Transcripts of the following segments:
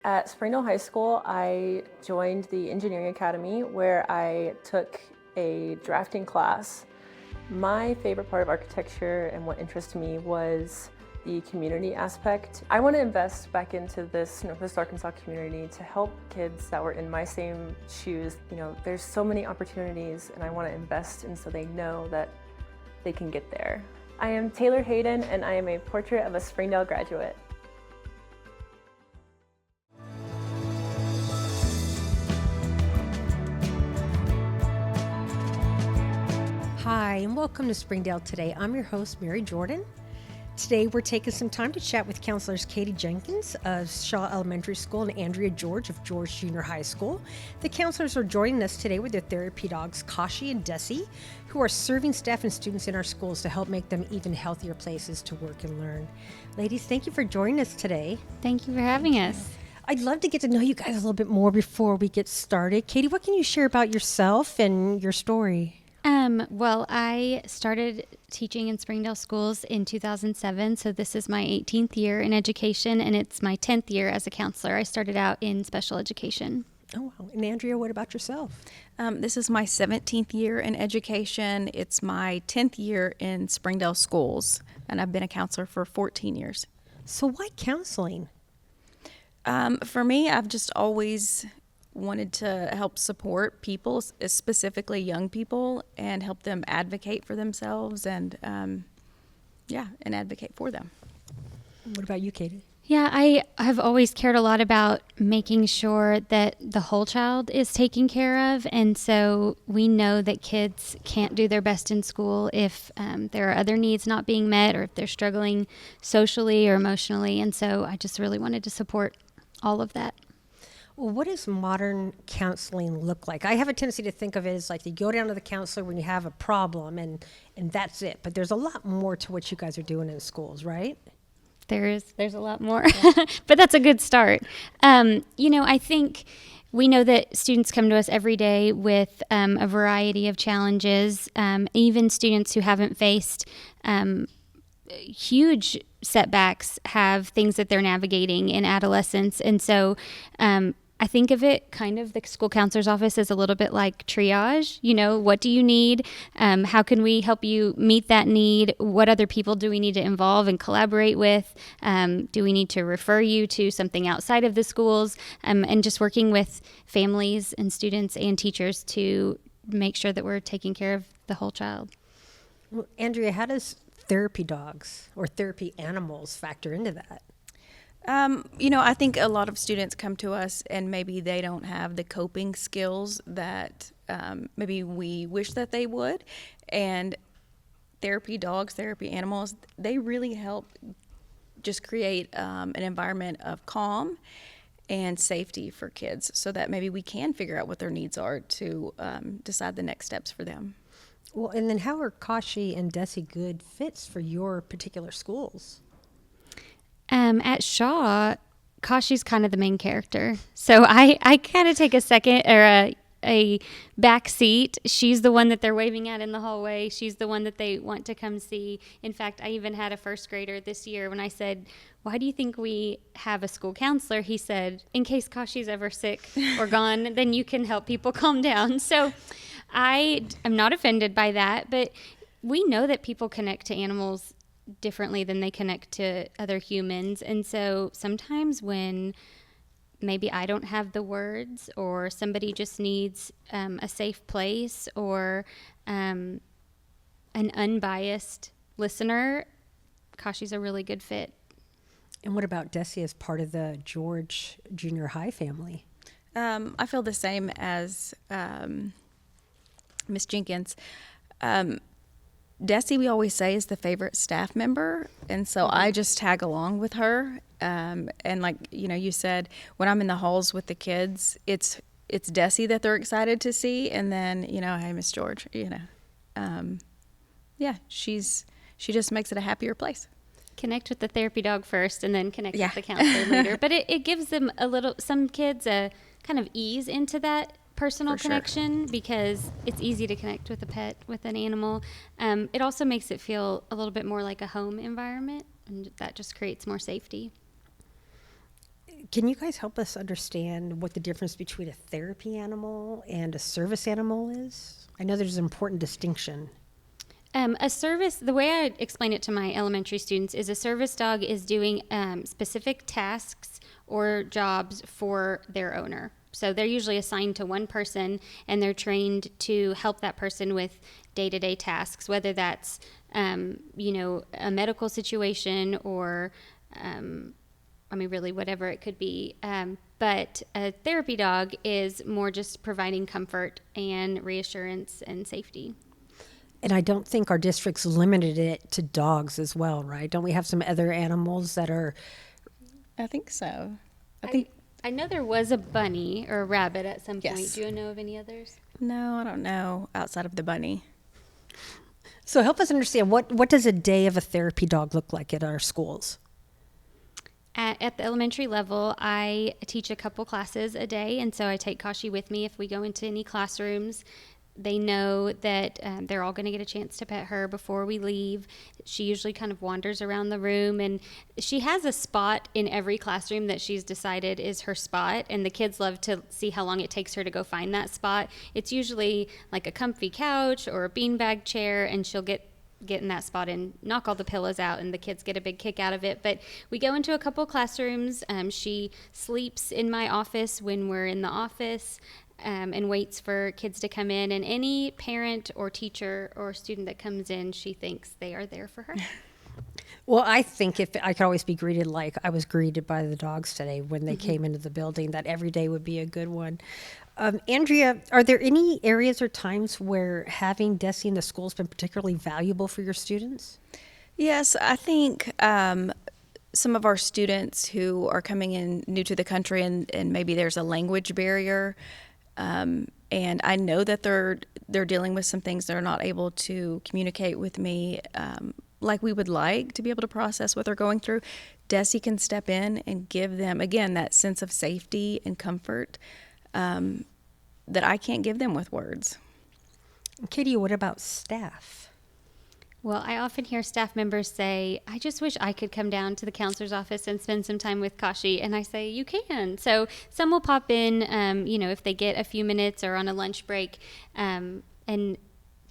At Springdale High School, I joined the Engineering Academy where I took a drafting class. My favorite part of architecture and what interested me was the community aspect. I want to invest back into this Northwest Arkansas community to help kids that were in my same shoes. There's so many opportunities and I want to invest in so they know that they can get there. I am Taylor Hayden and I am a portrait of a Springdale graduate. Hi, and welcome to Springdale Today. I'm your host, Mary Jordan. Today, we're taking some time to chat with counselors Katie Jenkins of Shaw Elementary School and Andrea George of George Junior High School. The counselors are joining us today with their therapy dogs, Kashi and Desi, who are serving staff and students in our schools to help make them even healthier places to work and learn. Ladies, thank you for joining us today. Thank you for having us. I'd love to get to know you guys a little bit more before we get started. Katie, what can you share about yourself and your story? Well, I started teaching in Springdale schools in 2007, so this is my 18th year in education, and it's my 10th year as a counselor. I started out in special education. Oh, wow. And Andrea, what about yourself? This is my 17th year in education. It's my 10th year in Springdale schools, and I've been a counselor for 14 years. So why counseling? For me, I've just always wanted to help support people, specifically young people, and help them advocate for themselves and advocate for them. What about you, Katie? Yeah, I have always cared a lot about making sure that the whole child is taken care of. And so we know that kids can't do their best in school if there are other needs not being met or if they're struggling socially or emotionally. And so I just really wanted to support all of that. Well, what does modern counseling look like? I have a tendency to think of it as like you go down to the counselor when you have a problem and that's it. But there's a lot more to what you guys are doing in schools, right? There's a lot more, but that's a good start. I think we know that students come to us every day with a variety of challenges, even students who haven't faced huge setbacks have things that they're navigating in adolescence. And so I think of it kind of the school counselor's office as a little bit like triage. What do you need? How can we help you meet that need? What other people do we need to involve and collaborate with? Do we need to refer you to something outside of the schools? And just working with families and students and teachers to make sure that we're taking care of the whole child. Well, Andrea, how does therapy dogs or therapy animals factor into that? I think a lot of students come to us and maybe they don't have the coping skills that maybe we wish that they would. And therapy dogs, therapy animals, they really help just create an environment of calm and safety for kids so that maybe we can figure out what their needs are to decide the next steps for them. Well, and then how are Kashi and Desi good fits for your particular schools? At Shaw, Kashi's kind of the main character. So I kind of take a second or a back seat. She's the one that they're waving at in the hallway. She's the one that they want to come see. In fact, I even had a first grader this year when I said, why do you think we have a school counselor? He said, in case Kashi's ever sick or gone, then you can help people calm down. So I am not offended by that, but we know that people connect to animals differently than they connect to other humans. And so sometimes when maybe I don't have the words or somebody just needs a safe place or an unbiased listener, Kashi's a really good fit. And what about Desi as part of the George Junior High family? I feel the same as Miss Jenkins. Desi, we always say, is the favorite staff member, and so I just tag along with her. And like you said, when I'm in the halls with the kids, it's Desi that they're excited to see, and then hey, Miss George, she just makes it a happier place. Connect with the therapy dog first, and then connect with the counselor later. But it gives them some kids a kind of ease into that personal connection because it's easy to connect with a pet, with an animal. It also makes it feel a little bit more like a home environment, and that just creates more safety. Can you guys help us understand what the difference between a therapy animal and a service animal is? I know there's an important distinction. A service, the way I explain it to my elementary students is a service dog is doing specific tasks or jobs for their owner. So they're usually assigned to one person and they're trained to help that person with day-to-day tasks, whether that's, a medical situation or, really whatever it could be. But a therapy dog is more just providing comfort and reassurance and safety. And I don't think our district's limited it to dogs as well, right? Don't we have some other animals that are... I think so. I know there was a bunny or a rabbit at some point. Yes. Do you know of any others? No, I don't know outside of the bunny. So help us understand, what does a day of a therapy dog look like at our schools? At the elementary level, I teach a couple classes a day, and so I take Kashi with me if we go into any classrooms. They know that they're all going to get a chance to pet her before we leave. She usually kind of wanders around the room, and she has a spot in every classroom that she's decided is her spot, and the kids love to see how long it takes her to go find that spot. It's usually like a comfy couch or a beanbag chair, and she'll get in that spot and knock all the pillows out, and the kids get a big kick out of it. But we go into a couple classrooms. She sleeps in my office when we're in the office. And waits for kids to come in, and any parent or teacher or student that comes in, she thinks they are there for her. Well, I think if I could always be greeted like I was greeted by the dogs today when they came into the building, that every day would be a good one. Andrea, are there any areas or times where having Desi in the school has been particularly valuable for your students? Yes, I think some of our students who are coming in new to the country and maybe there's a language barrier, and I know that they're dealing with some things. They're not able to communicate with me like we would like to be able to process what they're going through. Desi can step in and give them, again, that sense of safety and comfort that I can't give them with words. Katie, what about staff? Well, I often hear staff members say, I just wish I could come down to the counselor's office and spend some time with Kashi. And I say, you can. So some will pop in, if they get a few minutes or on a lunch break, and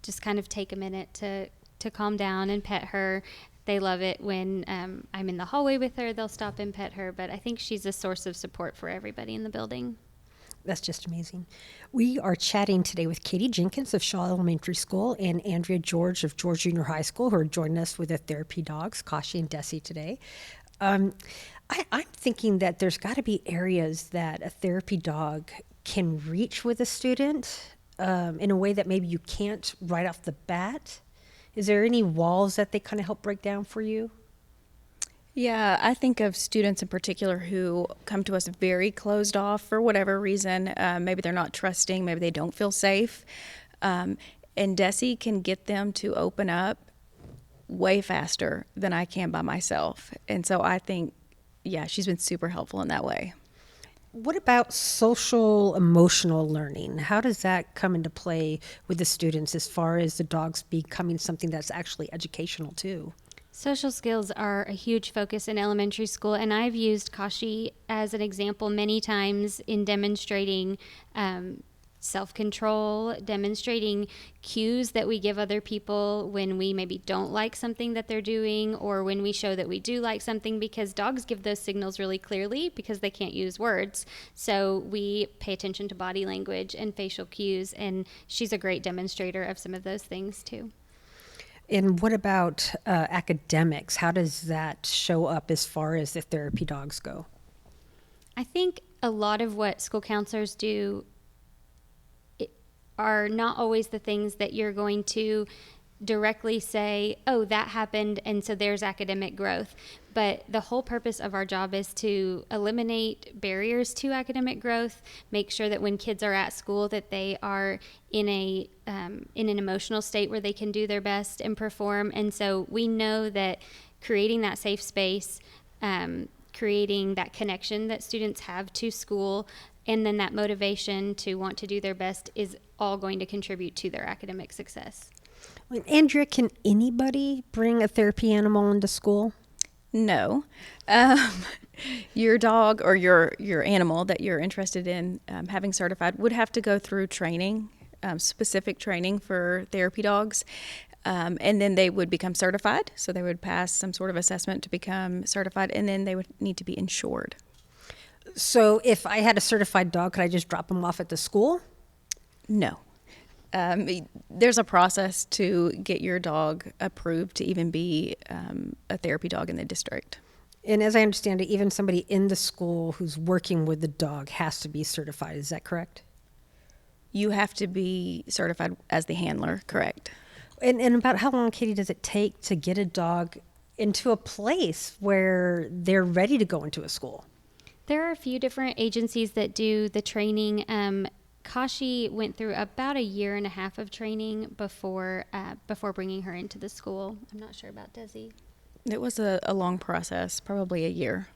just kind of take a minute to calm down and pet her. They love it when I'm in the hallway with her. They'll stop and pet her. But I think she's a source of support for everybody in the building. That's just amazing. We are chatting today with Katie Jenkins of Shaw Elementary School and Andrea George of George Junior High School, who are joining us with their therapy dogs, Kashi and Desi, today. I'm thinking that there's got to be areas that a therapy dog can reach with a student in a way that maybe you can't right off the bat. Is there any walls that they kind of help break down for you? Yeah, I think of students in particular who come to us very closed off for whatever reason. Maybe they're not trusting, maybe they don't feel safe. And Desi can get them to open up way faster than I can by myself. And so I think, yeah, she's been super helpful in that way. What about social emotional learning? How does that come into play with the students as far as the dogs becoming something that's actually educational too? Social skills are a huge focus in elementary school, and I've used Kashi as an example many times in demonstrating self-control, demonstrating cues that we give other people when we maybe don't like something that they're doing, or when we show that we do like something, because dogs give those signals really clearly because they can't use words. So we pay attention to body language and facial cues, and she's a great demonstrator of some of those things too. And what about academics? How does that show up as far as the therapy dogs go? I think a lot of what school counselors do are not always the things that you're going to directly say, oh, that happened, and so there's academic growth. But the whole purpose of our job is to eliminate barriers to academic growth, make sure that when kids are at school that they are in an emotional state where they can do their best and perform. And so we know that creating that safe space, creating that connection that students have to school, and then that motivation to want to do their best is all going to contribute to their academic success. Andrea, can anybody bring a therapy animal into school? No. Um, your dog or your animal that you're interested in having certified would have to go through training, specific training for therapy dogs. And then they would become certified. So they would pass some sort of assessment to become certified, and then they would need to be insured. So if I had a certified dog, could I just drop him off at the school? No. There's a process to get your dog approved to even be a therapy dog in the district. And as I understand it, even somebody in the school who's working with the dog has to be certified. Is that correct? You have to be certified as the handler, correct? And about how long, Katie, does it take to get a dog into a place where they're ready to go into a school? There are a few different agencies that do the training. Kashi went through about a year and a half of training before bringing her into the school. I'm not sure about Desi. It was a long process, probably a year.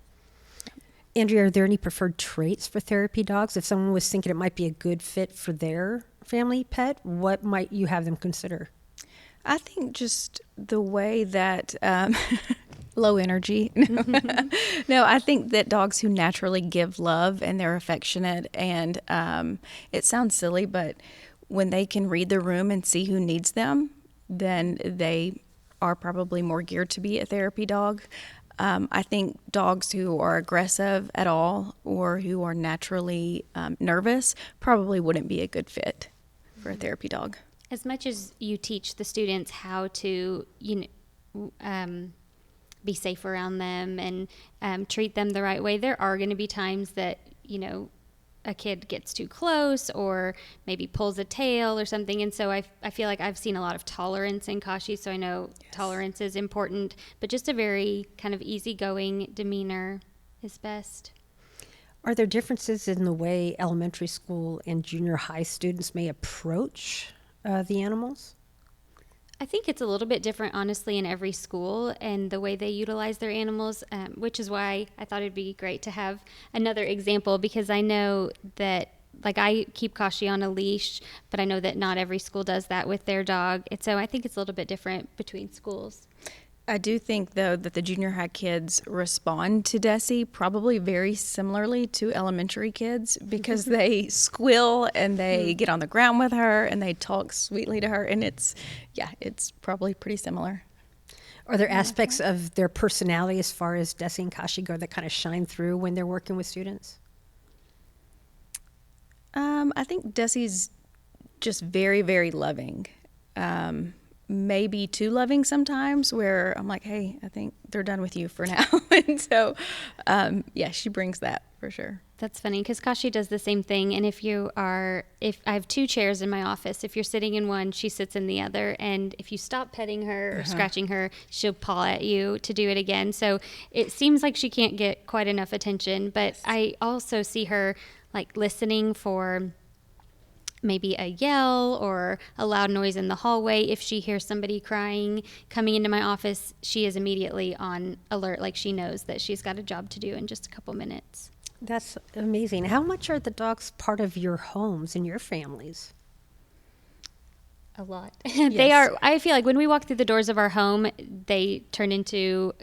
Andrea, are there any preferred traits for therapy dogs? If someone was thinking it might be a good fit for their family pet, what might you have them consider? I think just the way that low energy. No, I think that dogs who naturally give love and they're affectionate, and it sounds silly, but when they can read the room and see who needs them, then they are probably more geared to be a therapy dog. I think dogs who are aggressive at all or who are naturally nervous probably wouldn't be a good fit for a therapy dog. As much as you teach the students how to, be safe around them and treat them the right way, there are going to be times that, a kid gets too close or maybe pulls a tail or something. And so I feel like I've seen a lot of tolerance in Kashi, so I know tolerance is important, but just a very kind of easygoing demeanor is best. Are there differences in the way elementary school and junior high students may approach the animals? I think it's a little bit different, honestly, in every school and the way they utilize their animals, which is why I thought it'd be great to have another example, because I know that, like, I keep Kashi on a leash, but I know that not every school does that with their dog. And so I think it's a little bit different between schools. I do think, though, that the junior high kids respond to Desi probably very similarly to elementary kids, because they squeal and they get on the ground with her and they talk sweetly to her. And it's probably pretty similar. Are there aspects of their personality as far as Desi and Kashi go that kind of shine through when they're working with students? I think Desi's just very, very loving. Maybe too loving sometimes, where I'm like, hey, I think they're done with you for now. And so, she brings that for sure. That's funny, because Kashi does the same thing. And if I have two chairs in my office, if you're sitting in one, she sits in the other. And if you stop petting her or scratching her, she'll paw at you to do it again. So it seems like she can't get quite enough attention. But I also see her like listening for maybe a yell or a loud noise in the hallway. If she hears somebody crying coming into my office, she is immediately on alert, like she knows that she's got a job to do in just a couple minutes. That's amazing. How much are the dogs part of your homes and your families? A lot. They are. I feel like when we walk through the doors of our home, they turn into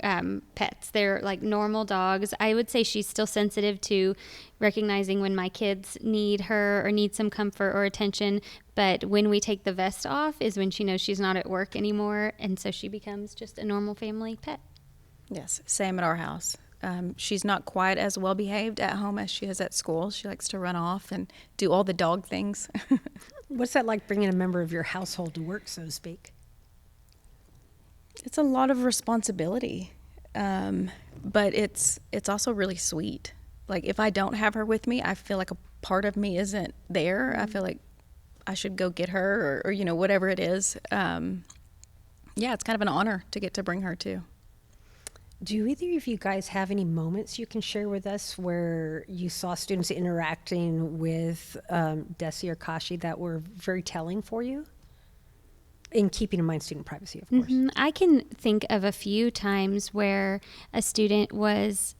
pets. They're like normal dogs. I would say she's still sensitive to recognizing when my kids need her or need some comfort or attention. But when we take the vest off is when she knows she's not at work anymore. And so she becomes just a normal family pet. Yes, same at our house. She's not quite as well behaved at home as she is at school. She likes to run off and do all the dog things. What's that like, bringing a member of your household to work, so to speak? It's a lot of responsibility, but it's also really sweet. Like, if I don't have her with me, I feel like a part of me isn't there. I feel like I should go get her or whatever it is. It's kind of an honor to get to bring her too. Do either of you guys have any moments you can share with us where you saw students interacting with Desi or Kashi that were very telling for you? In keeping in mind student privacy, of course. Mm-hmm. I can think of a few times where a student was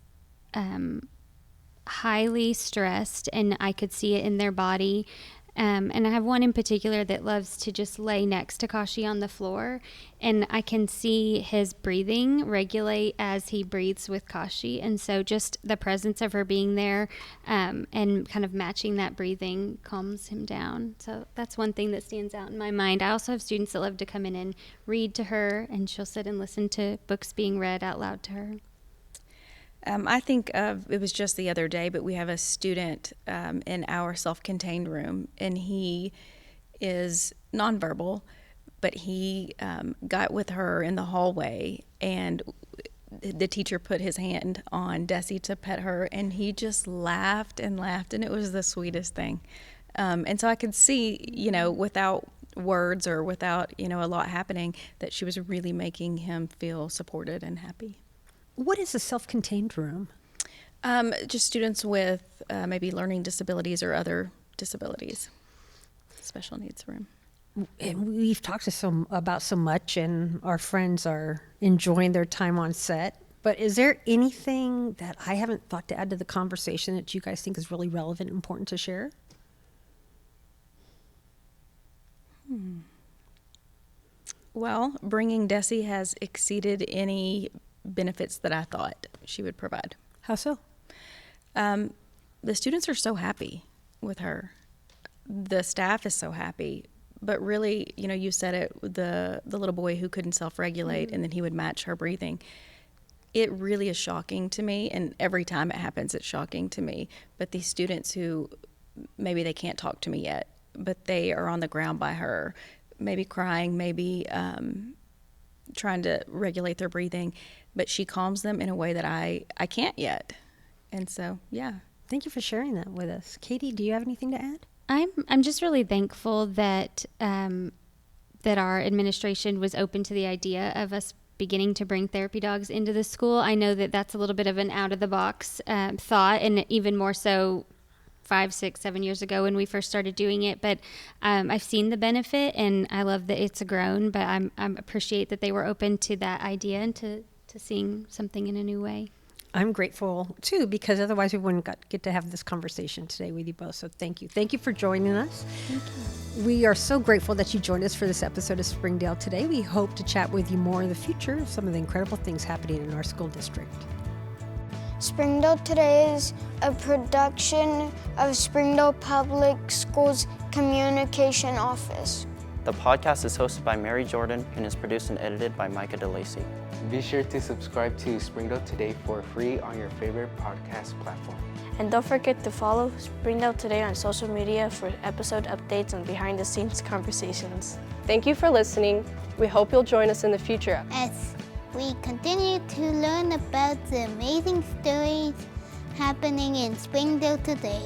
highly stressed, and I could see it in their body. And I have one in particular that loves to just lay next to Kashi on the floor, and I can see his breathing regulate as he breathes with Kashi. And so just the presence of her being there and kind of matching that breathing calms him down. So that's one thing that stands out in my mind. I also have students that love to come in and read to her, and she'll sit and listen to books being read out loud to her. I think it was just the other day, but we have a student in our self-contained room, and he is nonverbal, but he got with her in the hallway, and the teacher put his hand on Desi to pet her, and he just laughed and laughed, and it was the sweetest thing. And so I could see, without words or without, a lot happening, that she was really making him feel supported and happy. What is a self-contained room? Just students with maybe learning disabilities or other disabilities. Special needs room. And we've talked about so much, and our friends are enjoying their time on set. But is there anything that I haven't thought to add to the conversation that you guys think is really relevant and important to share? Well, bringing Desi has exceeded any benefits that I thought she would provide. How so? The students are so happy with her. The staff is so happy. But really, you said it, the little boy who couldn't self-regulate and then he would match her breathing. It really is shocking to me, and every time it happens, it's shocking to me. But these students who maybe they can't talk to me yet, but they are on the ground by her, maybe crying, maybe trying to regulate their breathing, but she calms them in a way that I can't yet. And so, yeah. Thank you for sharing that with us. Katie, do you have anything to add? I'm just really thankful that that our administration was open to the idea of us beginning to bring therapy dogs into the school. I know that that's a little bit of an out of the box thought, and even more so 5, 6, 7 years ago when we first started doing it. But I've seen the benefit, and I love that it's grown. But I appreciate that they were open to that idea and to seeing something in a new way. I'm grateful too, because otherwise we wouldn't get to have this conversation today with you both. So thank you. Thank you for joining us. Thank you. We are so grateful that you joined us for this episode of Springdale today. We hope to chat with you more in the future of some of the incredible things happening in our school district. Springdale Today is a production of Springdale Public Schools Communication Office. The podcast is hosted by Mary Jordan and is produced and edited by Micah DeLacy. Be sure to subscribe to Springdale Today for free on your favorite podcast platform. And don't forget to follow Springdale Today on social media for episode updates and behind-the-scenes conversations. Thank you for listening. We hope you'll join us in the future as we continue to learn about the amazing stories happening in Springdale today.